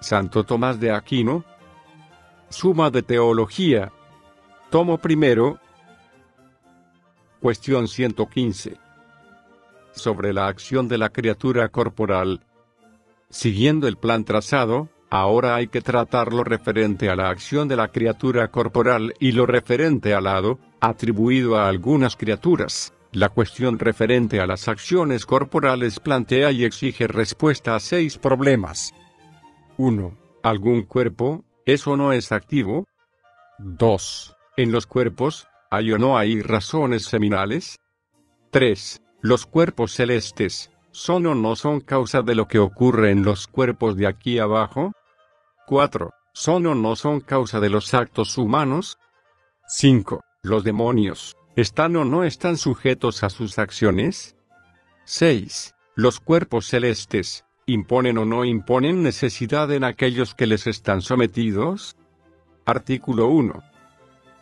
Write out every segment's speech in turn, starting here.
Santo Tomás de Aquino. Suma de Teología. Tomo primero. Cuestión 115. Sobre la acción de la criatura corporal. Siguiendo el plan trazado, ahora hay que tratar lo referente a la acción de la criatura corporal y lo referente al hado, atribuido a algunas criaturas. La cuestión referente a las acciones corporales plantea y exige respuesta a 6 problemas. 1. ¿Algún cuerpo es o no es activo? 2. ¿En los cuerpos hay o no hay razones seminales? 3. ¿Los cuerpos celestes son o no son causa de lo que ocurre en los cuerpos de aquí abajo? 4. ¿Son o no son causa de los actos humanos? 5. ¿Los demonios están o no están sujetos a sus acciones? 6. ¿Los cuerpos celestes imponen o no imponen necesidad en aquellos que les están sometidos? Artículo 1.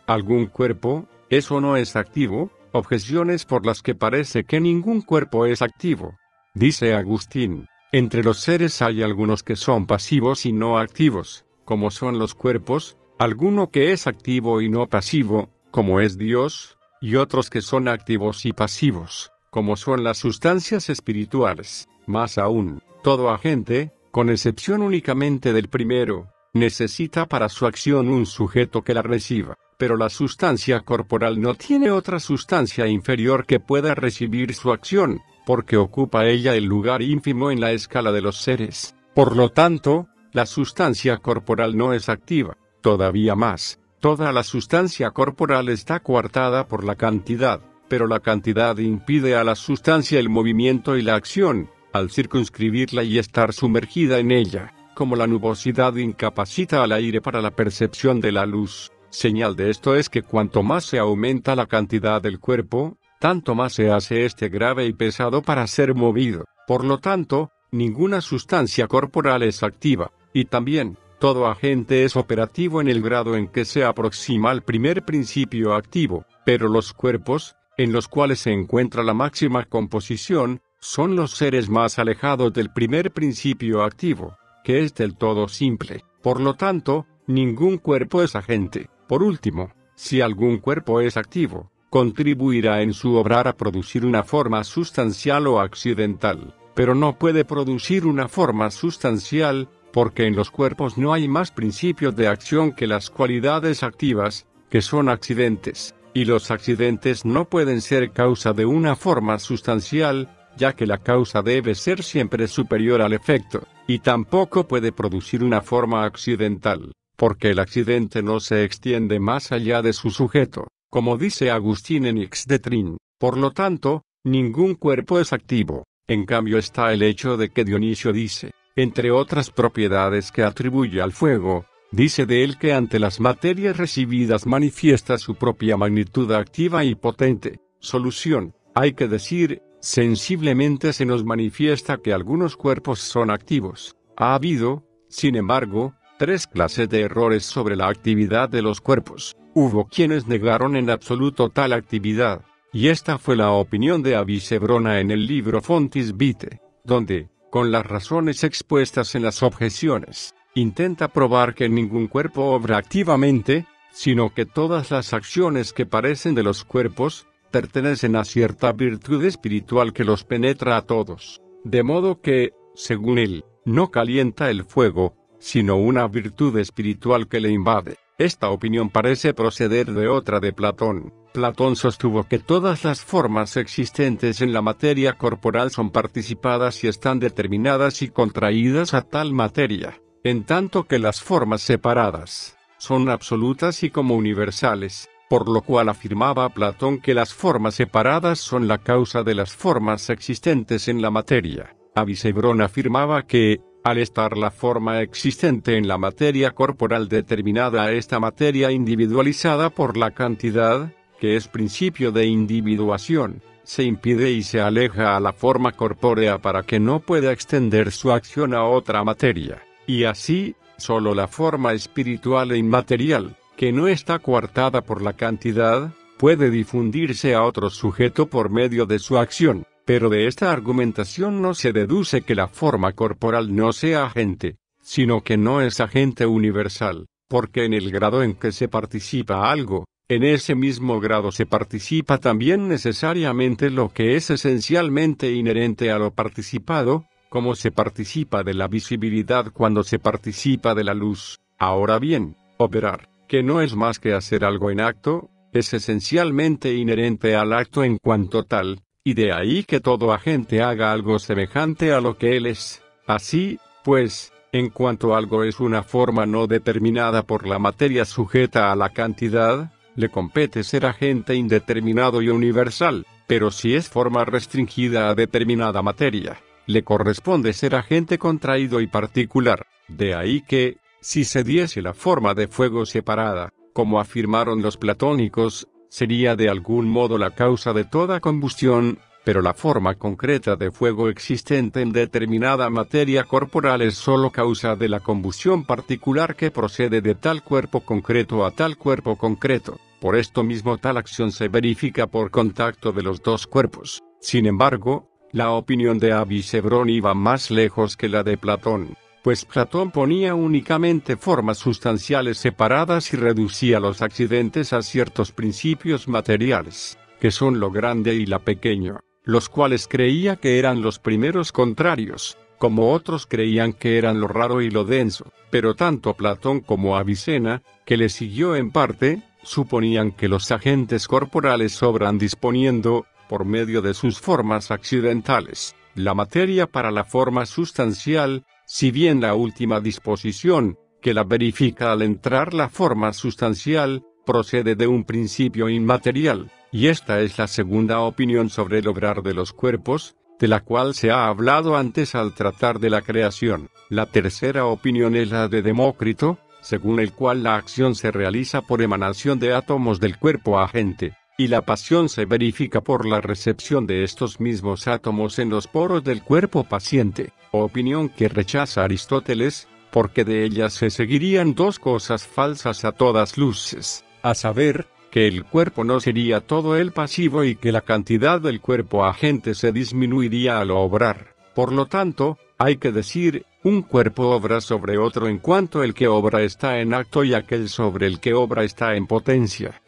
¿Algún cuerpo es o no es activo? Objeciones por las que parece que ningún cuerpo es activo. Dice Agustín: entre los seres hay algunos que son pasivos y no activos, como son los cuerpos, alguno que es activo y no pasivo, como es Dios, y otros que son activos y pasivos, como son las sustancias espirituales. Más aún, todo agente, con excepción únicamente del primero, necesita para su acción un sujeto que la reciba, pero la sustancia corporal no tiene otra sustancia inferior que pueda recibir su acción, porque ocupa ella el lugar ínfimo en la escala de los seres. Por lo tanto, la sustancia corporal no es activa. Todavía más, toda la sustancia corporal está coartada por la cantidad, pero la cantidad impide a la sustancia el movimiento y la acción, al circunscribirla y estar sumergida en ella, como la nubosidad incapacita al aire para la percepción de la luz. Señal de esto es que cuanto más se aumenta la cantidad del cuerpo, tanto más se hace este grave y pesado para ser movido. Por lo tanto, ninguna sustancia corporal es activa, y también, todo agente es operativo en el grado en que se aproxima al primer principio activo, pero los cuerpos, en los cuales se encuentra la máxima composición, son los seres más alejados del primer principio activo, que es del todo simple. Por lo tanto, ningún cuerpo es agente. Por último, si algún cuerpo es activo, contribuirá en su obrar a producir una forma sustancial o accidental, pero no puede producir una forma sustancial, porque en los cuerpos no hay más principios de acción que las cualidades activas, que son accidentes, y los accidentes no pueden ser causa de una forma sustancial, ya que la causa debe ser siempre superior al efecto, y tampoco puede producir una forma accidental, porque el accidente no se extiende más allá de su sujeto, como dice Agustín en Ix de Trin. Por lo tanto, ningún cuerpo es activo. En cambio está el hecho de que Dionisio dice, entre otras propiedades que atribuye al fuego, dice de él que ante las materias recibidas manifiesta su propia magnitud activa y potente. Solución: hay que decir, sensiblemente se nos manifiesta que algunos cuerpos son activos. Ha habido, sin embargo, 3 clases de errores sobre la actividad de los cuerpos. Hubo quienes negaron en absoluto tal actividad, y esta fue la opinión de Avicebrona en el libro Fontis Vitae, donde, con las razones expuestas en las objeciones, intenta probar que ningún cuerpo obra activamente, sino que todas las acciones que parecen de los cuerpos, pertenecen a cierta virtud espiritual que los penetra a todos, de modo que, según él, no calienta el fuego, sino una virtud espiritual que le invade. Esta opinión parece proceder de otra de Platón. Platón sostuvo que todas las formas existentes en la materia corporal son participadas y están determinadas y contraídas a tal materia, en tanto que las formas separadas son absolutas y como universales, por lo cual afirmaba Platón que las formas separadas son la causa de las formas existentes en la materia. Avicebrón afirmaba que, al estar la forma existente en la materia corporal determinada a esta materia individualizada por la cantidad, que es principio de individuación, se impide y se aleja a la forma corpórea para que no pueda extender su acción a otra materia, y así, solo la forma espiritual e inmaterial, que no está coartada por la cantidad, puede difundirse a otro sujeto por medio de su acción. Pero de esta argumentación no se deduce que la forma corporal no sea agente, sino que no es agente universal, porque en el grado en que se participa algo, en ese mismo grado se participa también necesariamente lo que es esencialmente inherente a lo participado, como se participa de la visibilidad cuando se participa de la luz. Ahora bien, operar, que no es más que hacer algo en acto, es esencialmente inherente al acto en cuanto tal, y de ahí que todo agente haga algo semejante a lo que él es. Así, pues, en cuanto algo es una forma no determinada por la materia sujeta a la cantidad, le compete ser agente indeterminado y universal, pero si es forma restringida a determinada materia, le corresponde ser agente contraído y particular. De ahí que, si se diese la forma de fuego separada, como afirmaron los platónicos, sería de algún modo la causa de toda combustión, pero la forma concreta de fuego existente en determinada materia corporal es sólo causa de la combustión particular que procede de tal cuerpo concreto a tal cuerpo concreto. Por esto mismo tal acción se verifica por contacto de los dos cuerpos. Sin embargo, la opinión de Avicebrón iba más lejos que la de Platón, pues Platón ponía únicamente formas sustanciales separadas y reducía los accidentes a ciertos principios materiales, que son lo grande y lo pequeño, los cuales creía que eran los primeros contrarios, como otros creían que eran lo raro y lo denso, pero tanto Platón como Avicena, que le siguió en parte, suponían que los agentes corporales obran disponiendo, por medio de sus formas accidentales, la materia para la forma sustancial, si bien la última disposición, que la verifica al entrar la forma sustancial, procede de un principio inmaterial, y esta es la segunda opinión sobre el obrar de los cuerpos, de la cual se ha hablado antes al tratar de la creación. La tercera opinión es la de Demócrito, según el cual la acción se realiza por emanación de átomos del cuerpo agente, y la pasión se verifica por la recepción de estos mismos átomos en los poros del cuerpo paciente, opinión que rechaza Aristóteles, porque de ella se seguirían dos cosas falsas a todas luces, a saber, que el cuerpo no sería todo el pasivo y que la cantidad del cuerpo agente se disminuiría al obrar. Por lo tanto, hay que decir, un cuerpo obra sobre otro en cuanto el que obra está en acto y aquel sobre el que obra está en potencia.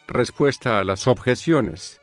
Respuesta a las objeciones.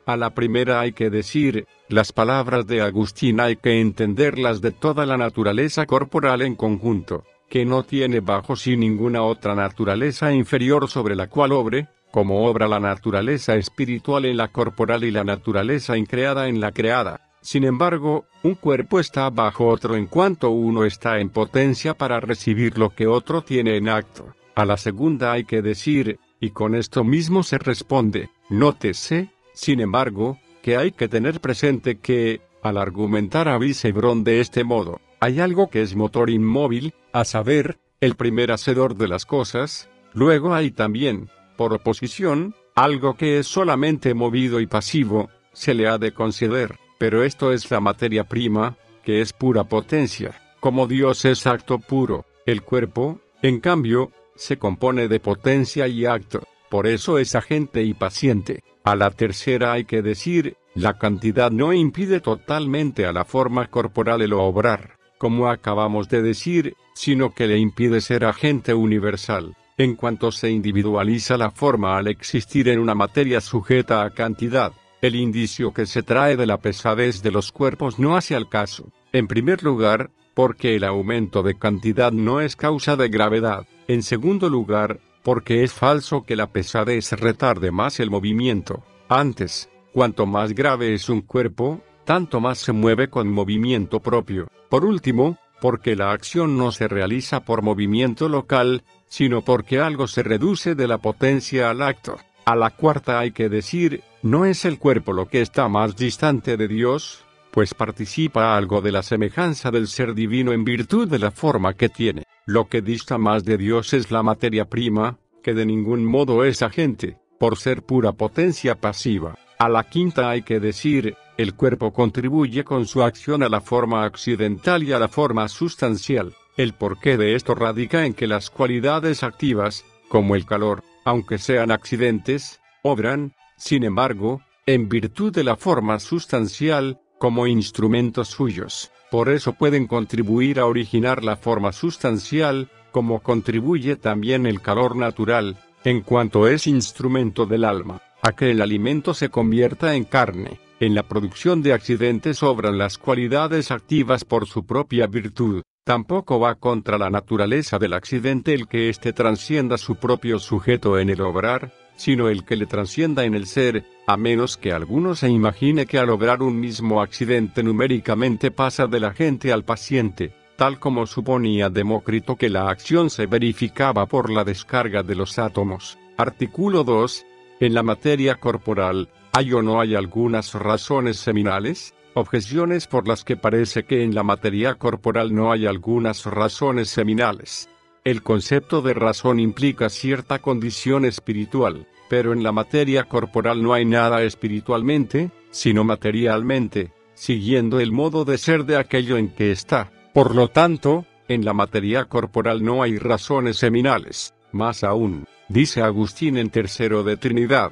A la primera hay que decir, las palabras de Agustín hay que entenderlas de toda la naturaleza corporal en conjunto, que no tiene bajo sí ninguna otra naturaleza inferior sobre la cual obre, como obra la naturaleza espiritual en la corporal y la naturaleza increada en la creada. Sin embargo, un cuerpo está bajo otro en cuanto uno está en potencia para recibir lo que otro tiene en acto. A la segunda hay que decir, y con esto mismo se responde, nótese, sin embargo, que hay que tener presente que, al argumentar a Avicebrón de este modo, hay algo que es motor inmóvil, a saber, el primer hacedor de las cosas, luego hay también, por oposición, algo que es solamente movido y pasivo, se le ha de conceder, pero esto es la materia prima, que es pura potencia, como Dios es acto puro, el cuerpo, en cambio, se compone de potencia y acto, por eso es agente y paciente. A la tercera hay que decir, la cantidad no impide totalmente a la forma corporal el obrar, como acabamos de decir, sino que le impide ser agente universal, en cuanto se individualiza la forma al existir en una materia sujeta a cantidad. El indicio que se trae de la pesadez de los cuerpos no hace al caso, en primer lugar, porque el aumento de cantidad no es causa de gravedad, en segundo lugar, porque es falso que la pesadez retarde más el movimiento. Antes, cuanto más grave es un cuerpo, tanto más se mueve con movimiento propio. Por último, porque la acción no se realiza por movimiento local, sino porque algo se reduce de la potencia al acto. A la cuarta hay que decir, ¿no es el cuerpo lo que está más distante de Dios? Pues participa algo de la semejanza del ser divino en virtud de la forma que tiene. Lo que dista más de Dios es la materia prima, que de ningún modo es agente, por ser pura potencia pasiva. A la quinta hay que decir, el cuerpo contribuye con su acción a la forma accidental y a la forma sustancial. El porqué de esto radica en que las cualidades activas, como el calor, aunque sean accidentes, obran, sin embargo, en virtud de la forma sustancial, como instrumentos suyos. Por eso pueden contribuir a originar la forma sustancial, como contribuye también el calor natural, en cuanto es instrumento del alma, a que el alimento se convierta en carne. En la producción de accidentes obran las cualidades activas por su propia virtud. Tampoco va contra la naturaleza del accidente el que éste transcienda su propio sujeto en el obrar, sino el que le transcienda en el ser, a menos que alguno se imagine que al obrar un mismo accidente numéricamente pasa del agente al paciente, tal como suponía Demócrito que la acción se verificaba por la descarga de los átomos. Artículo 2. En la materia corporal, ¿hay o no hay algunas razones seminales? Objeciones por las que parece que en la materia corporal no hay algunas razones seminales. El concepto de razón implica cierta condición espiritual, pero en la materia corporal no hay nada espiritualmente, sino materialmente, siguiendo el modo de ser de aquello en que está. Por lo tanto, en la materia corporal no hay razones seminales. Más aún, dice Agustín en Tercero de Trinidad,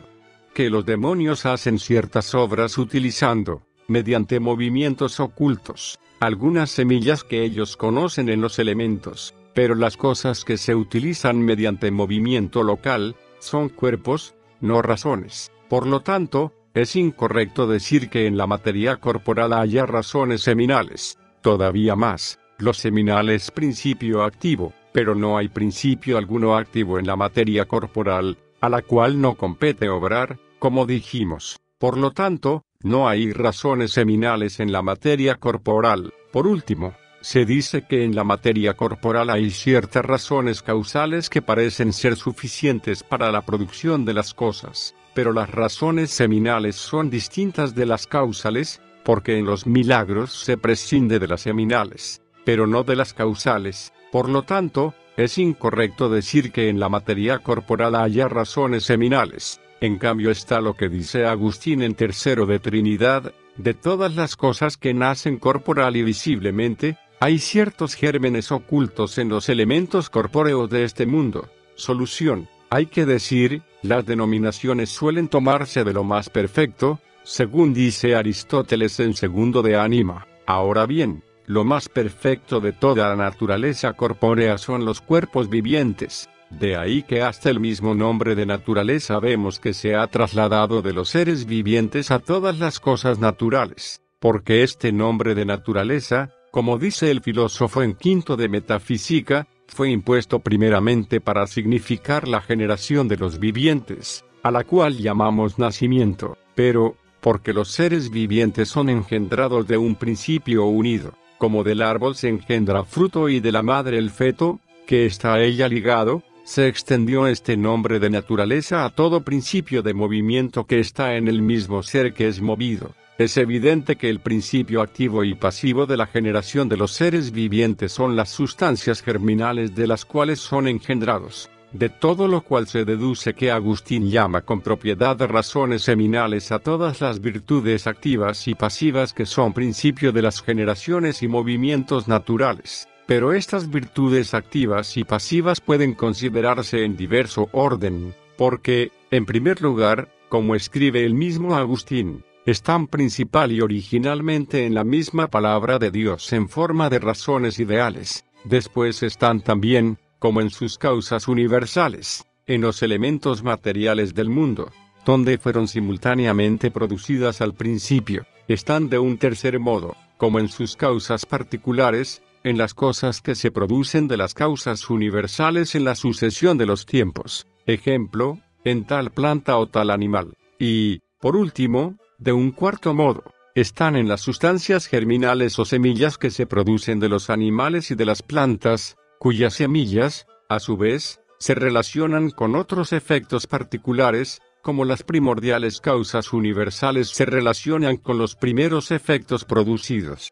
que los demonios hacen ciertas obras utilizando, mediante movimientos ocultos, algunas semillas que ellos conocen en los elementos, pero las cosas que se utilizan mediante movimiento local, son cuerpos, no razones. Por lo tanto, es incorrecto decir que en la materia corporal haya razones seminales. Todavía más, lo seminal es principio activo, pero no hay principio alguno activo en la materia corporal, a la cual no compete obrar, como dijimos. Por lo tanto, no hay razones seminales en la materia corporal. Por último, se dice que en la materia corporal hay ciertas razones causales que parecen ser suficientes para la producción de las cosas, pero las razones seminales son distintas de las causales, porque en los milagros se prescinde de las seminales, pero no de las causales. Por lo tanto, es incorrecto decir que en la materia corporal haya razones seminales. En cambio está lo que dice Agustín en Tercero de Trinidad, de todas las cosas que nacen corporal y visiblemente, hay ciertos gérmenes ocultos en los elementos corpóreos de este mundo. Solución. Hay que decir, las denominaciones suelen tomarse de lo más perfecto, según dice Aristóteles en Segundo de Ánima. Ahora bien, lo más perfecto de toda la naturaleza corpórea son los cuerpos vivientes. De ahí que hasta el mismo nombre de naturaleza vemos que se ha trasladado de los seres vivientes a todas las cosas naturales, porque este nombre de naturaleza, como dice el filósofo en Quinto de Metafísica, fue impuesto primeramente para significar la generación de los vivientes, a la cual llamamos nacimiento, pero, porque los seres vivientes son engendrados de un principio unido, como del árbol se engendra fruto y de la madre el feto, que está a ella ligado, se extendió este nombre de naturaleza a todo principio de movimiento que está en el mismo ser que es movido. Es evidente que el principio activo y pasivo de la generación de los seres vivientes son las sustancias germinales de las cuales son engendrados, de todo lo cual se deduce que Agustín llama con propiedad de razones seminales a todas las virtudes activas y pasivas que son principio de las generaciones y movimientos naturales. Pero estas virtudes activas y pasivas pueden considerarse en diverso orden, porque, en primer lugar, como escribe el mismo Agustín, están principal y originalmente en la misma palabra de Dios en forma de razones ideales. Después están también, como en sus causas universales, en los elementos materiales del mundo, donde fueron simultáneamente producidas al principio. Están de un tercer modo, como en sus causas particulares, en las cosas que se producen de las causas universales en la sucesión de los tiempos, ejemplo, en tal planta o tal animal. Y, por último, de un cuarto modo, están en las sustancias germinales o semillas que se producen de los animales y de las plantas, cuyas semillas, a su vez, se relacionan con otros efectos particulares, como las primordiales causas universales se relacionan con los primeros efectos producidos.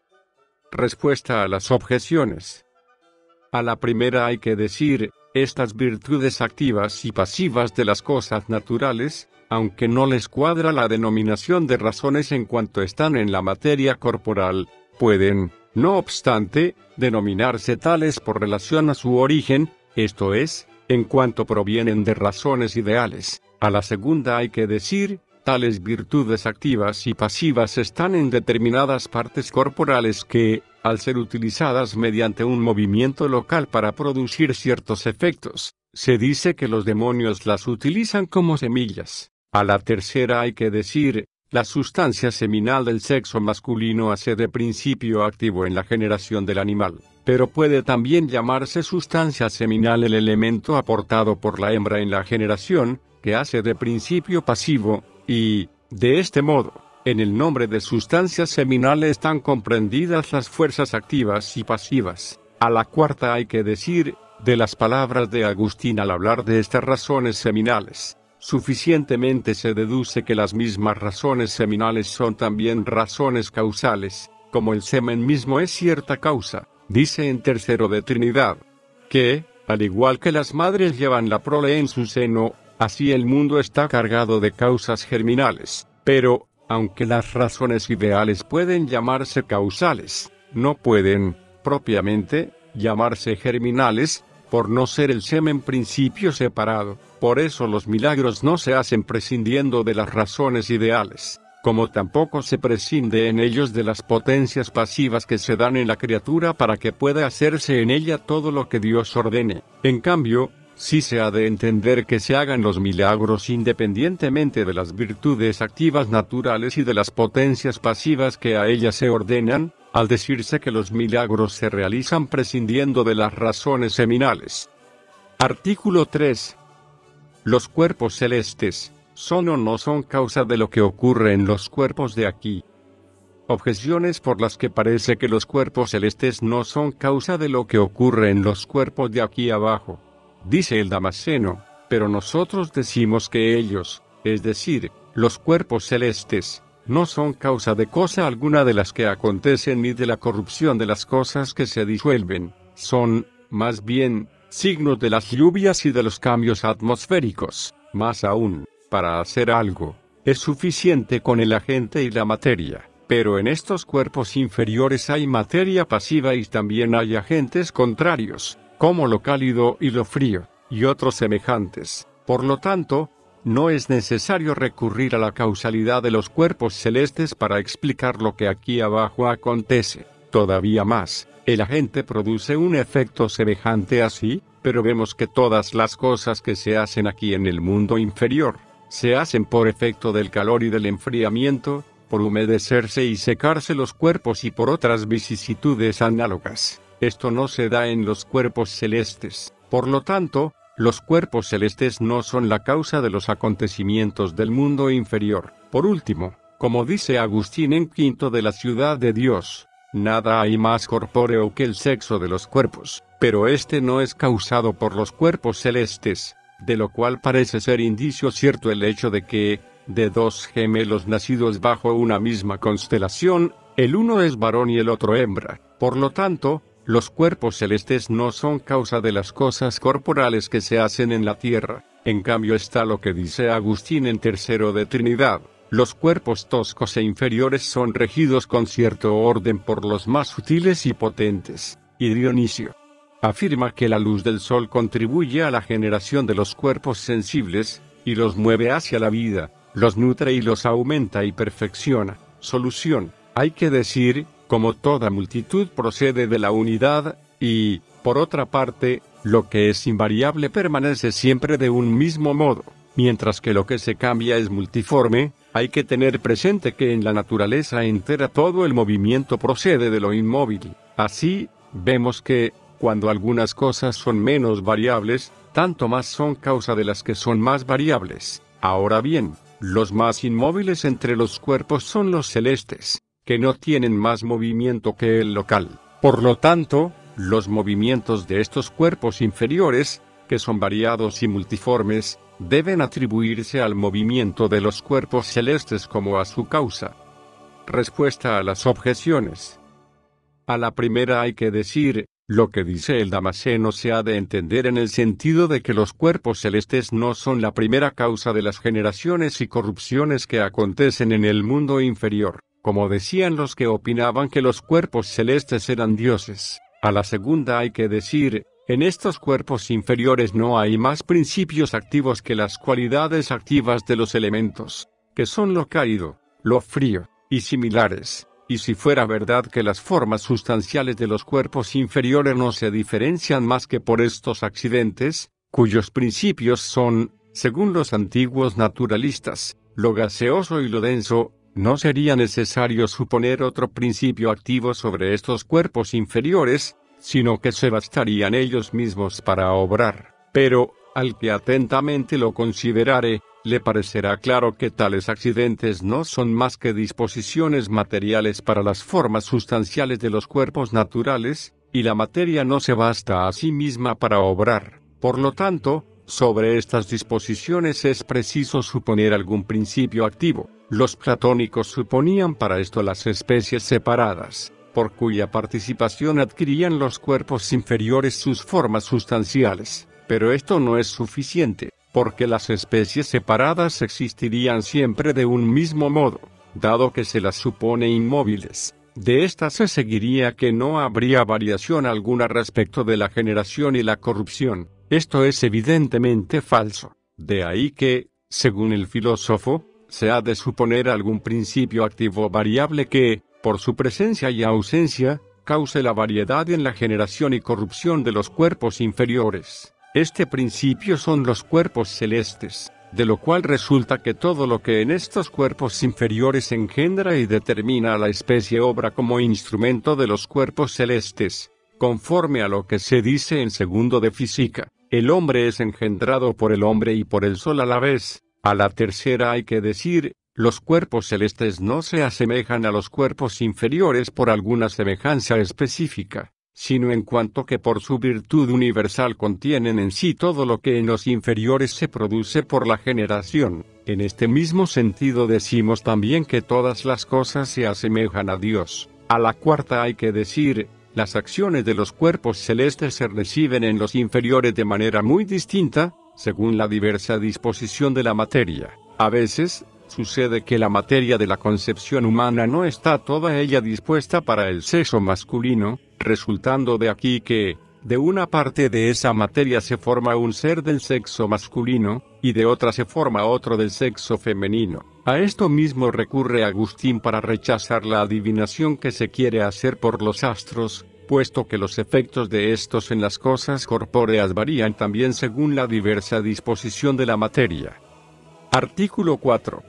Respuesta a las objeciones. A la primera hay que decir, estas virtudes activas y pasivas de las cosas naturales, aunque no les cuadra la denominación de razones en cuanto están en la materia corporal, pueden, no obstante, denominarse tales por relación a su origen, esto es, en cuanto provienen de razones ideales. A la segunda hay que decir, tales virtudes activas y pasivas están en determinadas partes corporales que, al ser utilizadas mediante un movimiento local para producir ciertos efectos, se dice que los demonios las utilizan como semillas. A la tercera hay que decir, la sustancia seminal del sexo masculino hace de principio activo en la generación del animal, pero puede también llamarse sustancia seminal el elemento aportado por la hembra en la generación, que hace de principio pasivo, y, de este modo, en el nombre de sustancia seminal están comprendidas las fuerzas activas y pasivas. A la cuarta hay que decir, de las palabras de Agustín al hablar de estas razones seminales, suficientemente se deduce que las mismas razones seminales son también razones causales, como el semen mismo es cierta causa, dice en Tercero de Trinidad, que, al igual que las madres llevan la prole en su seno, así el mundo está cargado de causas germinales, pero, aunque las razones ideales pueden llamarse causales, no pueden, propiamente, llamarse germinales, por no ser el semen principio separado. Por eso los milagros no se hacen prescindiendo de las razones ideales, como tampoco se prescinde en ellos de las potencias pasivas que se dan en la criatura para que pueda hacerse en ella todo lo que Dios ordene. En cambio, sí se ha de entender que se hagan los milagros independientemente de las virtudes activas naturales y de las potencias pasivas que a ellas se ordenan, al decirse que los milagros se realizan prescindiendo de las razones seminales. Artículo 3. Los cuerpos celestes, ¿son o no son causa de lo que ocurre en los cuerpos de aquí? Objeciones por las que parece que los cuerpos celestes no son causa de lo que ocurre en los cuerpos de aquí abajo. Dice el Damasceno, pero nosotros decimos que ellos, es decir, los cuerpos celestes, no son causa de cosa alguna de las que acontecen ni de la corrupción de las cosas que se disuelven, son, más bien, signos de las lluvias y de los cambios atmosféricos. Más aún, para hacer algo, es suficiente con el agente y la materia, pero en estos cuerpos inferiores hay materia pasiva y también hay agentes contrarios, como lo cálido y lo frío, y otros semejantes. Por lo tanto, no es necesario recurrir a la causalidad de los cuerpos celestes para explicar lo que aquí abajo acontece. Todavía más, el agente produce un efecto semejante así, pero vemos que todas las cosas que se hacen aquí en el mundo inferior, se hacen por efecto del calor y del enfriamiento, por humedecerse y secarse los cuerpos y por otras vicisitudes análogas. Esto no se da en los cuerpos celestes. Por lo tanto, los cuerpos celestes no son la causa de los acontecimientos del mundo inferior. Por último, como dice Agustín en Quinto de la Ciudad de Dios, nada hay más corpóreo que el sexo de los cuerpos, pero este no es causado por los cuerpos celestes, de lo cual parece ser indicio cierto el hecho de que, de dos gemelos nacidos bajo una misma constelación, el uno es varón y el otro hembra. Por lo tanto, los cuerpos celestes no son causa de las cosas corporales que se hacen en la tierra. En cambio está lo que dice Agustín en Tercero de Trinidad. Los cuerpos toscos e inferiores son regidos con cierto orden por los más sutiles y potentes. Y Dionisio afirma que la luz del sol contribuye a la generación de los cuerpos sensibles, y los mueve hacia la vida, los nutre y los aumenta y perfecciona. Solución. Hay que decir, como toda multitud procede de la unidad, y, por otra parte, lo que es invariable permanece siempre de un mismo modo, mientras que lo que se cambia es multiforme. Hay que tener presente que en la naturaleza entera todo el movimiento procede de lo inmóvil. Así, vemos que, cuando algunas cosas son menos variables, tanto más son causa de las que son más variables. Ahora bien, los más inmóviles entre los cuerpos son los celestes, que no tienen más movimiento que el local. Por lo tanto, los movimientos de estos cuerpos inferiores, que son variados y multiformes, deben atribuirse al movimiento de los cuerpos celestes como a su causa. Respuesta a las objeciones. A la primera hay que decir, lo que dice el Damasceno se ha de entender en el sentido de que los cuerpos celestes no son la primera causa de las generaciones y corrupciones que acontecen en el mundo inferior, como decían los que opinaban que los cuerpos celestes eran dioses. A la segunda hay que decir, en estos cuerpos inferiores no hay más principios activos que las cualidades activas de los elementos, que son lo cálido, lo frío, y similares. Y si fuera verdad que las formas sustanciales de los cuerpos inferiores no se diferencian más que por estos accidentes, cuyos principios son, según los antiguos naturalistas, lo gaseoso y lo denso, no sería necesario suponer otro principio activo sobre estos cuerpos inferiores, sino que se bastarían ellos mismos para obrar. Pero, al que atentamente lo considerare, le parecerá claro que tales accidentes no son más que disposiciones materiales para las formas sustanciales de los cuerpos naturales, y la materia no se basta a sí misma para obrar. Por lo tanto, sobre estas disposiciones es preciso suponer algún principio activo. Los platónicos suponían para esto las especies separadas, por cuya participación adquirían los cuerpos inferiores sus formas sustanciales. Pero esto no es suficiente, porque las especies separadas existirían siempre de un mismo modo, dado que se las supone inmóviles. De estas se seguiría que no habría variación alguna respecto de la generación y la corrupción. Esto es evidentemente falso. De ahí que, según el filósofo, se ha de suponer algún principio activo variable que, por su presencia y ausencia, cause la variedad en la generación y corrupción de los cuerpos inferiores. Este principio son los cuerpos celestes, de lo cual resulta que todo lo que en estos cuerpos inferiores engendra y determina a la especie obra como instrumento de los cuerpos celestes, conforme a lo que se dice en segundo de física. El hombre es engendrado por el hombre y por el sol a la vez. A la tercera hay que decir, los cuerpos celestes no se asemejan a los cuerpos inferiores por alguna semejanza específica, sino en cuanto que por su virtud universal contienen en sí todo lo que en los inferiores se produce por la generación. En este mismo sentido decimos también que todas las cosas se asemejan a Dios. A la cuarta hay que decir, las acciones de los cuerpos celestes se reciben en los inferiores de manera muy distinta, según la diversa disposición de la materia. A veces, sucede que la materia de la concepción humana no está toda ella dispuesta para el sexo masculino, resultando de aquí que, de una parte de esa materia se forma un ser del sexo masculino, y de otra se forma otro del sexo femenino. A esto mismo recurre Agustín para rechazar la adivinación que se quiere hacer por los astros, puesto que los efectos de estos en las cosas corpóreas varían también según la diversa disposición de la materia. Artículo 4.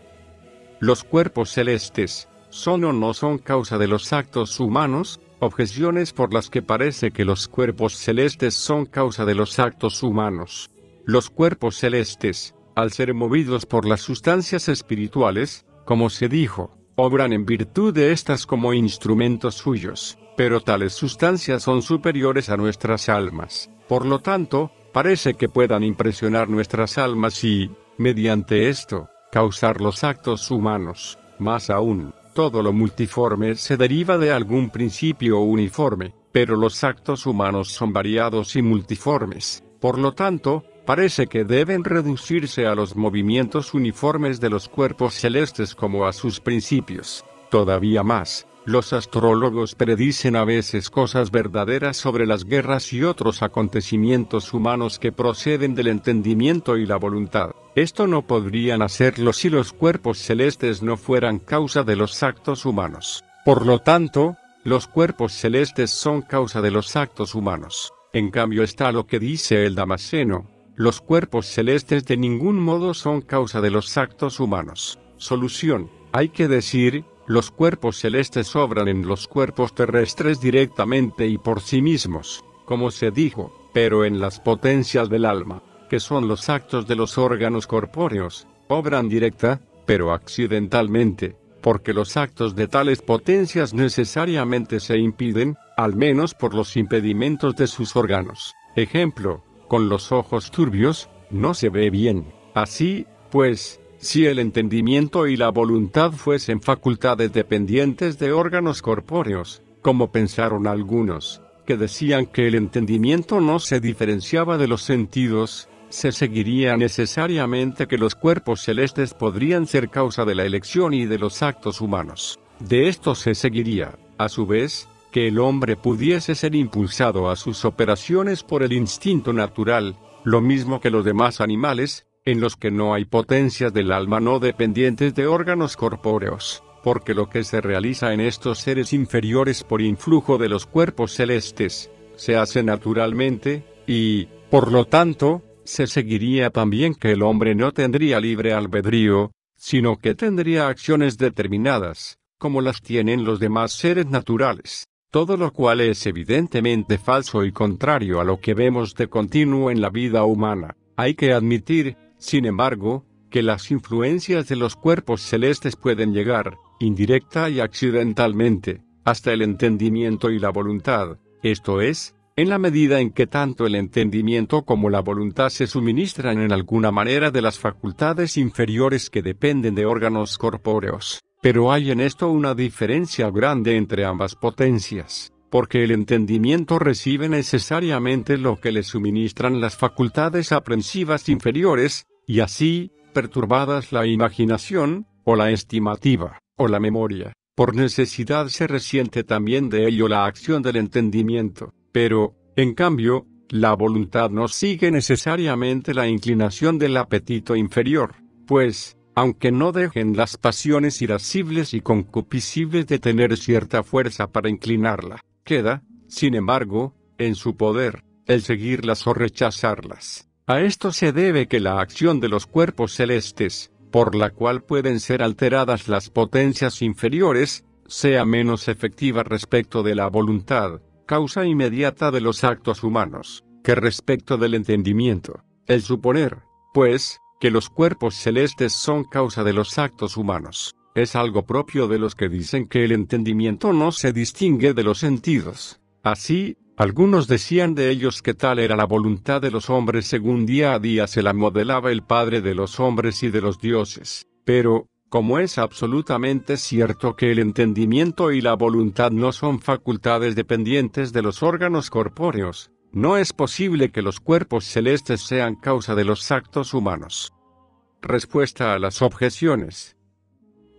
Los cuerpos celestes, ¿son o no son causa de los actos humanos? Objeciones por las que parece que los cuerpos celestes son causa de los actos humanos. Los cuerpos celestes, al ser movidos por las sustancias espirituales, como se dijo, obran en virtud de estas como instrumentos suyos, pero tales sustancias son superiores a nuestras almas. Por lo tanto, parece que puedan impresionar nuestras almas y, mediante esto, causar los actos humanos. Más aún, todo lo multiforme se deriva de algún principio uniforme, pero los actos humanos son variados y multiformes. Por lo tanto, parece que deben reducirse a los movimientos uniformes de los cuerpos celestes como a sus principios. Todavía más, los astrólogos predicen a veces cosas verdaderas sobre las guerras y otros acontecimientos humanos que proceden del entendimiento y la voluntad. Esto no podrían hacerlo si los cuerpos celestes no fueran causa de los actos humanos. Por lo tanto, los cuerpos celestes son causa de los actos humanos. En cambio está lo que dice el Damasceno: los cuerpos celestes de ningún modo son causa de los actos humanos. Solución: hay que decir, los cuerpos celestes obran en los cuerpos terrestres directamente y por sí mismos, como se dijo, pero en las potencias del alma, que son los actos de los órganos corpóreos, obran directa, pero accidentalmente, porque los actos de tales potencias necesariamente se impiden, al menos por los impedimentos de sus órganos. Ejemplo: con los ojos turbios, no se ve bien. Así, pues, si el entendimiento y la voluntad fuesen facultades dependientes de órganos corpóreos, como pensaron algunos, que decían que el entendimiento no se diferenciaba de los sentidos, se seguiría necesariamente que los cuerpos celestes podrían ser causa de la elección y de los actos humanos. De esto se seguiría, a su vez, que el hombre pudiese ser impulsado a sus operaciones por el instinto natural, lo mismo que los demás animales, en los que no hay potencias del alma no dependientes de órganos corpóreos. porque lo que se realiza en estos seres inferiores por influjo de los cuerpos celestes, se hace naturalmente, y, por lo tanto, se seguiría también que el hombre no tendría libre albedrío, sino que tendría acciones determinadas, como las tienen los demás seres naturales, todo lo cual es evidentemente falso y contrario a lo que vemos de continuo en la vida humana. Hay que admitir, sin embargo, que las influencias de los cuerpos celestes pueden llegar, indirecta y accidentalmente, hasta el entendimiento y la voluntad, esto es, en la medida en que tanto el entendimiento como la voluntad se suministran en alguna manera de las facultades inferiores que dependen de órganos corpóreos. Pero hay en esto una diferencia grande entre ambas potencias, porque el entendimiento recibe necesariamente lo que le suministran las facultades aprensivas inferiores, y así, perturbadas la imaginación, o la estimativa, o la memoria, por necesidad se resiente también de ello la acción del entendimiento. Pero, en cambio, la voluntad no sigue necesariamente la inclinación del apetito inferior, pues, aunque no dejen las pasiones irascibles y concupiscibles de tener cierta fuerza para inclinarla, queda, sin embargo, en su poder, el seguirlas o rechazarlas. A esto se debe que la acción de los cuerpos celestes, por la cual pueden ser alteradas las potencias inferiores, sea menos efectiva respecto de la voluntad, causa inmediata de los actos humanos, que respecto del entendimiento. El suponer, pues, que los cuerpos celestes son causa de los actos humanos, es algo propio de los que dicen que el entendimiento no se distingue de los sentidos. Así, algunos decían de ellos que tal era la voluntad de los hombres según día a día se la modelaba el Padre de los hombres y de los dioses. Pero, como es absolutamente cierto que el entendimiento y la voluntad no son facultades dependientes de los órganos corpóreos, no es posible que los cuerpos celestes sean causa de los actos humanos. Respuesta a las objeciones.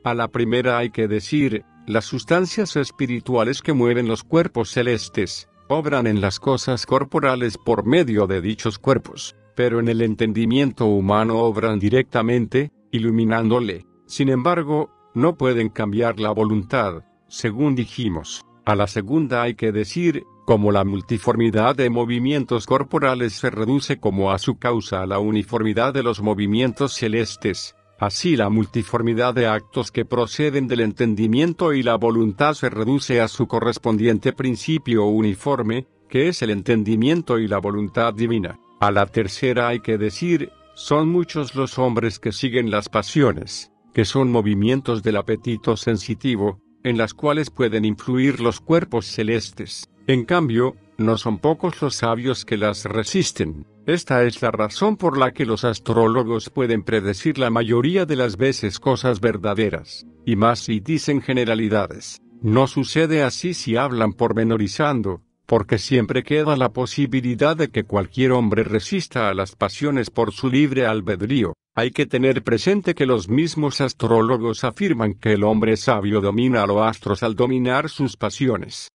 A la primera hay que decir, las sustancias espirituales que mueven los cuerpos celestes, obran en las cosas corporales por medio de dichos cuerpos, pero en el entendimiento humano obran directamente, iluminándole. Sin embargo, no pueden cambiar la voluntad, según dijimos. A la segunda hay que decir, como la multiformidad de movimientos corporales se reduce como a su causa a la uniformidad de los movimientos celestes, así la multiformidad de actos que proceden del entendimiento y la voluntad se reduce a su correspondiente principio uniforme, que es el entendimiento y la voluntad divina. A la tercera hay que decir, son muchos los hombres que siguen las pasiones, que son movimientos del apetito sensitivo, en las cuales pueden influir los cuerpos celestes. En cambio, no son pocos los sabios que las resisten. Esta es la razón por la que los astrólogos pueden predecir la mayoría de las veces cosas verdaderas, y más si dicen generalidades. No sucede así si hablan pormenorizando, porque siempre queda la posibilidad de que cualquier hombre resista a las pasiones por su libre albedrío. Hay que tener presente que los mismos astrólogos afirman que el hombre sabio domina a los astros al dominar sus pasiones.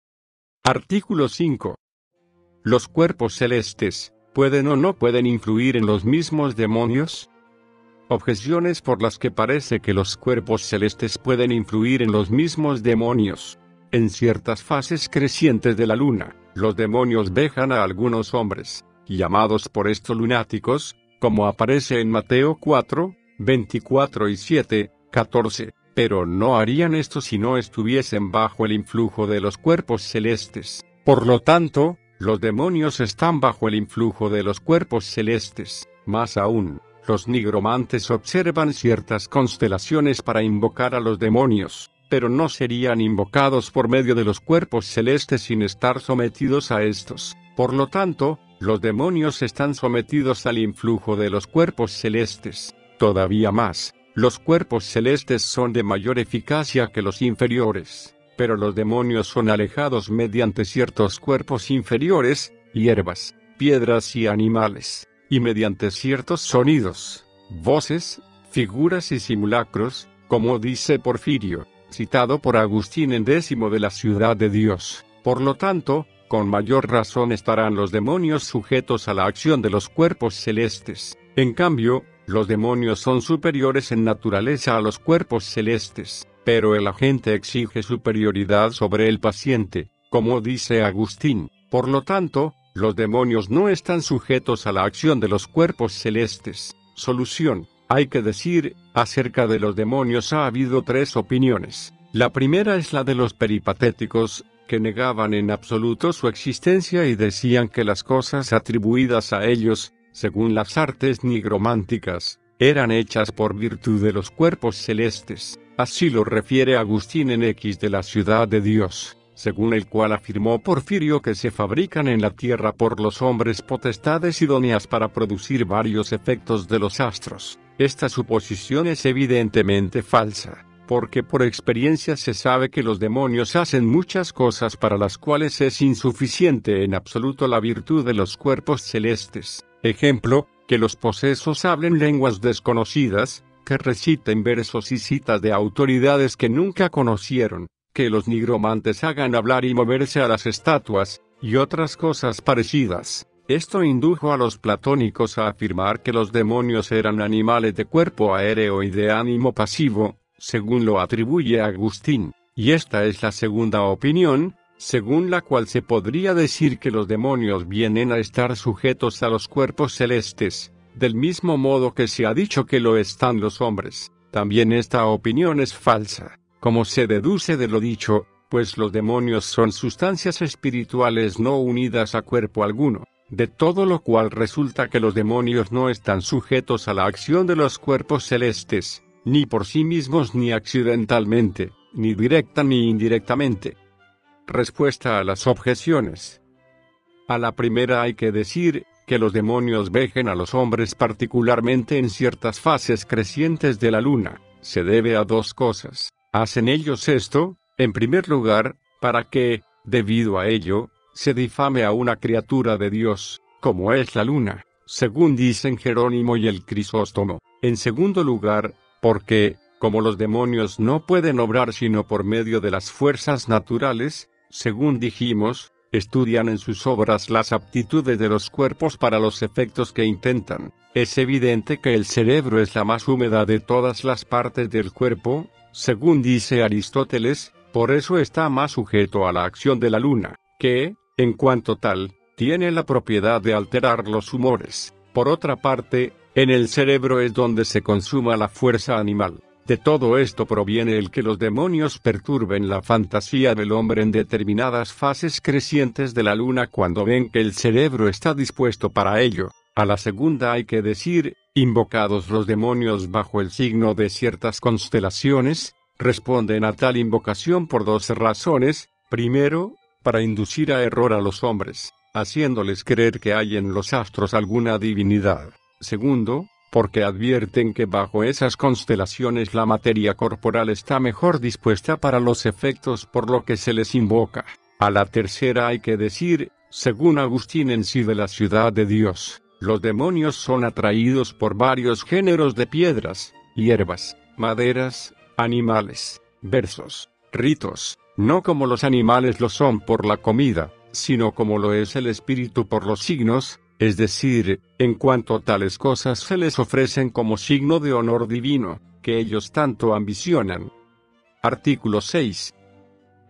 Artículo 5. ¿Los cuerpos celestes pueden o no pueden influir en los mismos demonios? Objeciones por las que parece que los cuerpos celestes pueden influir en los mismos demonios. En ciertas fases crecientes de la luna, los demonios vejan a algunos hombres, llamados por esto lunáticos, como aparece en Mateo 4, 24 y 7, 14, pero no harían esto si no estuviesen bajo el influjo de los cuerpos celestes. Por lo tanto, los demonios están bajo el influjo de los cuerpos celestes. Más aún, los nigromantes observan ciertas constelaciones para invocar a los demonios, pero no serían invocados por medio de los cuerpos celestes sin estar sometidos a estos. Por lo tanto, los demonios están sometidos al influjo de los cuerpos celestes. Todavía más, los cuerpos celestes son de mayor eficacia que los inferiores, pero los demonios son alejados mediante ciertos cuerpos inferiores, hierbas, piedras y animales, y mediante ciertos sonidos, voces, figuras y simulacros, como dice Porfirio, citado por Agustín en Décimo de la Ciudad de Dios. Por lo tanto, con mayor razón estarán los demonios sujetos a la acción de los cuerpos celestes. En cambio, los demonios son superiores en naturaleza a los cuerpos celestes. pero el agente exige superioridad sobre el paciente, como dice Agustín. Por lo tanto, los demonios no están sujetos a la acción de los cuerpos celestes. Solución. Hay que decir, acerca de los demonios ha habido 3 opiniones. La primera es la de los peripatéticos, que negaban en absoluto su existencia y decían que las cosas atribuidas a ellos, según las artes nigrománticas, eran hechas por virtud de los cuerpos celestes. Así lo refiere Agustín en X de la Ciudad de Dios, según el cual afirmó Porfirio que se fabrican en la tierra por los hombres potestades idóneas para producir varios efectos de los astros. Esta suposición es evidentemente falsa, porque por experiencia se sabe que los demonios hacen muchas cosas para las cuales es insuficiente en absoluto la virtud de los cuerpos celestes. Ejemplo, que los posesos hablen lenguas desconocidas, que reciten versos y citas de autoridades que nunca conocieron, que los nigromantes hagan hablar y moverse a las estatuas, y otras cosas parecidas. Esto indujo a los platónicos a afirmar que los demonios eran animales de cuerpo aéreo y de ánimo pasivo, según lo atribuye Agustín, y esta es la segunda opinión, según la cual se podría decir que los demonios vienen a estar sujetos a los cuerpos celestes, del mismo modo que se ha dicho que lo están los hombres. También esta opinión es falsa, como se deduce de lo dicho, pues los demonios son sustancias espirituales no unidas a cuerpo alguno, de todo lo cual resulta que los demonios no están sujetos a la acción de los cuerpos celestes, ni por sí mismos ni accidentalmente, ni directa ni indirectamente. Respuesta a las objeciones. A la primera hay que decir, que los demonios vejen a los hombres particularmente en ciertas fases crecientes de la luna, se debe a 2 cosas. Hacen ellos esto, en primer lugar, para que, debido a ello, se difame a una criatura de Dios, como es la luna, según dicen Jerónimo y el Crisóstomo. En segundo lugar, porque, como los demonios no pueden obrar sino por medio de las fuerzas naturales, según dijimos, estudian en sus obras las aptitudes de los cuerpos para los efectos que intentan. Es evidente que el cerebro es la más húmeda de todas las partes del cuerpo, según dice Aristóteles, por eso está más sujeto a la acción de la luna, que, en cuanto tal, tiene la propiedad de alterar los humores. Por otra parte, en el cerebro es donde se consuma la fuerza animal. De todo esto proviene el que los demonios perturben la fantasía del hombre en determinadas fases crecientes de la luna cuando ven que el cerebro está dispuesto para ello. A la segunda hay que decir, invocados los demonios bajo el signo de ciertas constelaciones, responden a tal invocación por 2 razones. Primero, para inducir a error a los hombres, haciéndoles creer que hay en los astros alguna divinidad. Segundo, porque advierten que bajo esas constelaciones la materia corporal está mejor dispuesta para los efectos por lo que se les invoca. A la tercera hay que decir, según Agustín en Sí de la Ciudad de Dios, los demonios son atraídos por varios géneros de piedras, hierbas, maderas, animales, versos, ritos, no como los animales lo son por la comida, sino como lo es el espíritu por los signos, es decir, en cuanto a tales cosas se les ofrecen como signo de honor divino, que ellos tanto ambicionan. Artículo 6.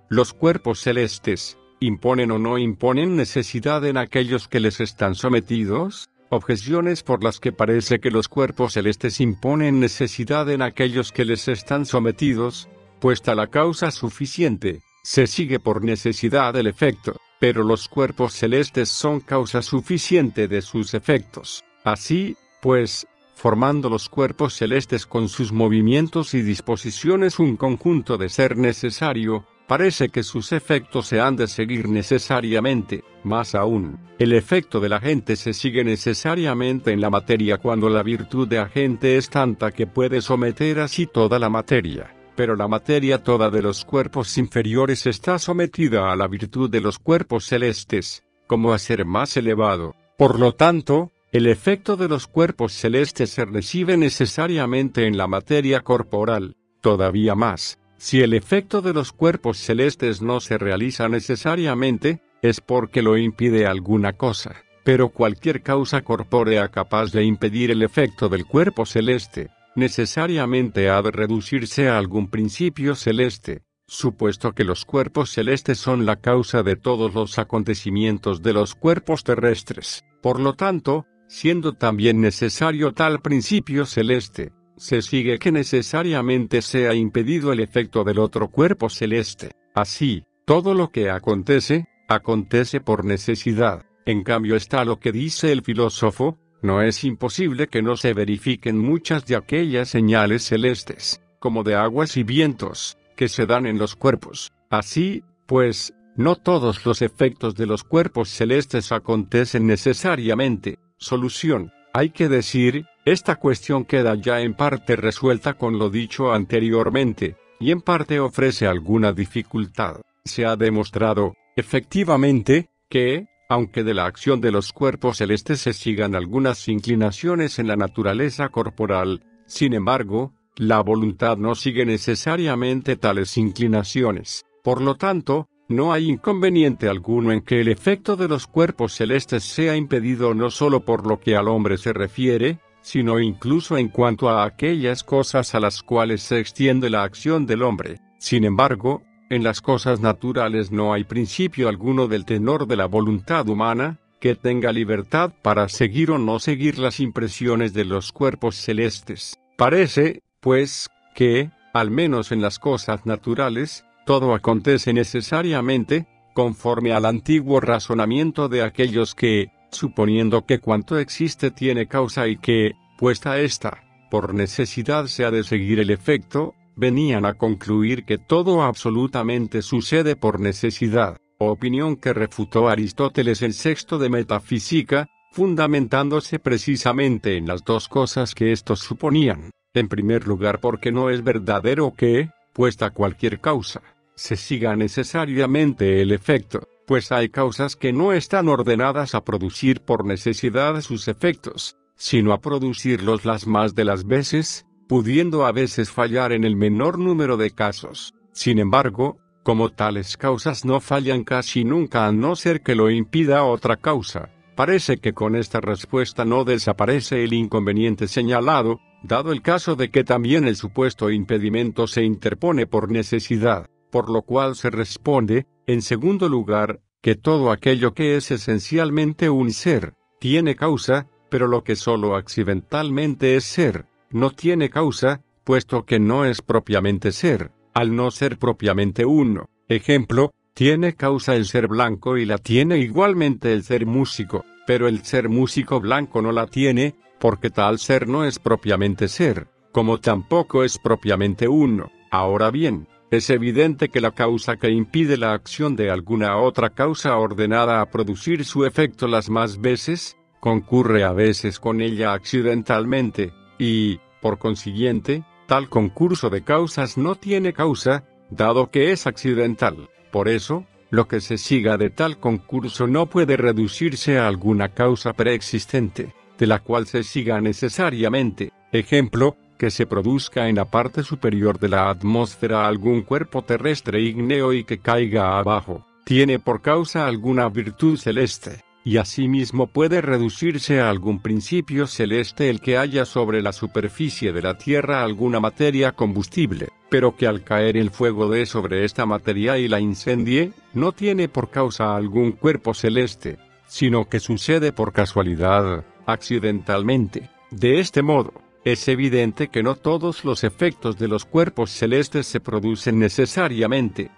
Los cuerpos celestes, ¿imponen o no imponen necesidad en aquellos que les están sometidos? Objeciones por las que parece que los cuerpos celestes imponen necesidad en aquellos que les están sometidos. Puesta la causa suficiente, se sigue por necesidad el efecto. Pero los cuerpos celestes son causa suficiente de sus efectos. Así, pues, formando los cuerpos celestes con sus movimientos y disposiciones un conjunto de ser necesario, parece que sus efectos se han de seguir necesariamente. Más aún, el efecto del agente se sigue necesariamente en la materia cuando la virtud de agente es tanta que puede someter así toda la materia. Pero la materia toda de los cuerpos inferiores está sometida a la virtud de los cuerpos celestes, como a ser más elevado. Por lo tanto, el efecto de los cuerpos celestes se recibe necesariamente en la materia corporal. Todavía más, si el efecto de los cuerpos celestes no se realiza necesariamente, es porque lo impide alguna cosa. Pero cualquier causa corpórea capaz de impedir el efecto del cuerpo celeste, necesariamente ha de reducirse a algún principio celeste, supuesto que los cuerpos celestes son la causa de todos los acontecimientos de los cuerpos terrestres. Por lo tanto, siendo también necesario tal principio celeste, se sigue que necesariamente sea impedido el efecto del otro cuerpo celeste. Así, todo lo que acontece, acontece por necesidad. En cambio está lo que dice el filósofo: no es imposible que no se verifiquen muchas de aquellas señales celestes, como de aguas y vientos, que se dan en los cuerpos. Así, pues, no todos los efectos de los cuerpos celestes acontecen necesariamente. Solución: hay que decir, esta cuestión queda ya en parte resuelta con lo dicho anteriormente, y en parte ofrece alguna dificultad. Se ha demostrado, efectivamente, que, aunque de la acción de los cuerpos celestes se sigan algunas inclinaciones en la naturaleza corporal, sin embargo, la voluntad no sigue necesariamente tales inclinaciones. Por lo tanto, no hay inconveniente alguno en que el efecto de los cuerpos celestes sea impedido no solo por lo que al hombre se refiere, sino incluso en cuanto a aquellas cosas a las cuales se extiende la acción del hombre. Sin embargo, en las cosas naturales no hay principio alguno del tenor de la voluntad humana, que tenga libertad para seguir o no seguir las impresiones de los cuerpos celestes. Parece, pues, que, al menos en las cosas naturales, todo acontece necesariamente, conforme al antiguo razonamiento de aquellos que, suponiendo que cuanto existe tiene causa y que, puesta ésta, por necesidad se ha de seguir el efecto, venían a concluir que todo absolutamente sucede por necesidad, opinión que refutó Aristóteles el Sexto de Metafísica, fundamentándose precisamente en las dos cosas que éstos suponían. En primer lugar, porque no es verdadero que, puesta cualquier causa, se siga necesariamente el efecto, pues hay causas que no están ordenadas a producir por necesidad sus efectos, sino a producirlos las más de las veces, pudiendo a veces fallar en el menor número de casos. Sin embargo, como tales causas no fallan casi nunca a no ser que lo impida otra causa, parece que con esta respuesta no desaparece el inconveniente señalado, dado el caso de que también el supuesto impedimento se interpone por necesidad, por lo cual se responde, en segundo lugar, que todo aquello que es esencialmente un ser, tiene causa, pero lo que solo accidentalmente es ser, no tiene causa, puesto que no es propiamente ser, al no ser propiamente uno. Ejemplo, tiene causa el ser blanco y la tiene igualmente el ser músico, pero el ser músico blanco no la tiene, porque tal ser no es propiamente ser, como tampoco es propiamente uno. Ahora bien, es evidente que la causa que impide la acción de alguna otra causa ordenada a producir su efecto las más veces, concurre a veces con ella accidentalmente, y, por consiguiente, tal concurso de causas no tiene causa, dado que es accidental. Por eso, lo que se siga de tal concurso no puede reducirse a alguna causa preexistente, de la cual se siga necesariamente. Ejemplo, que se produzca en la parte superior de la atmósfera algún cuerpo terrestre ígneo y que caiga abajo, tiene por causa alguna virtud celeste, y asimismo puede reducirse a algún principio celeste el que haya sobre la superficie de la tierra alguna materia combustible, pero que al caer el fuego dé sobre esta materia y la incendie, no tiene por causa algún cuerpo celeste, sino que sucede por casualidad, accidentalmente. De este modo, es evidente que no todos los efectos de los cuerpos celestes se producen necesariamente.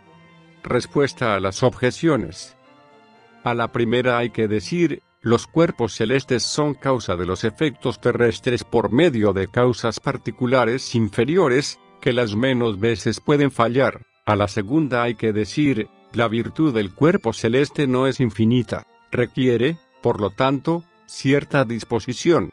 Respuesta a las objeciones. A la primera hay que decir, los cuerpos celestes son causa de los efectos terrestres por medio de causas particulares inferiores, que las menos veces pueden fallar. A la segunda hay que decir, la virtud del cuerpo celeste no es infinita, requiere, por lo tanto, cierta disposición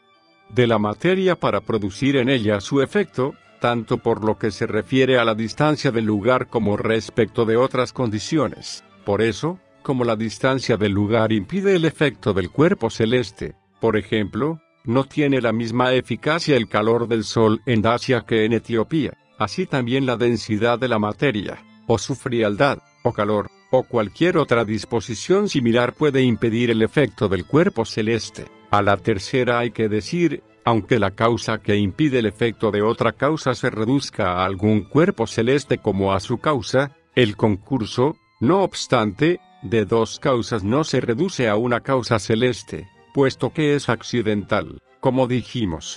de la materia para producir en ella su efecto, tanto por lo que se refiere a la distancia del lugar como respecto de otras condiciones. Por eso, como la distancia del lugar impide el efecto del cuerpo celeste, por ejemplo, no tiene la misma eficacia el calor del sol en Asia que en Etiopía, así también la densidad de la materia, o su frialdad, o calor, o cualquier otra disposición similar puede impedir el efecto del cuerpo celeste. A la tercera hay que decir, Aunque la causa que impide el efecto de otra causa se reduzca a algún cuerpo celeste como a su causa, el concurso, no obstante, de dos causas no se reduce a una causa celeste, puesto que es accidental, como dijimos.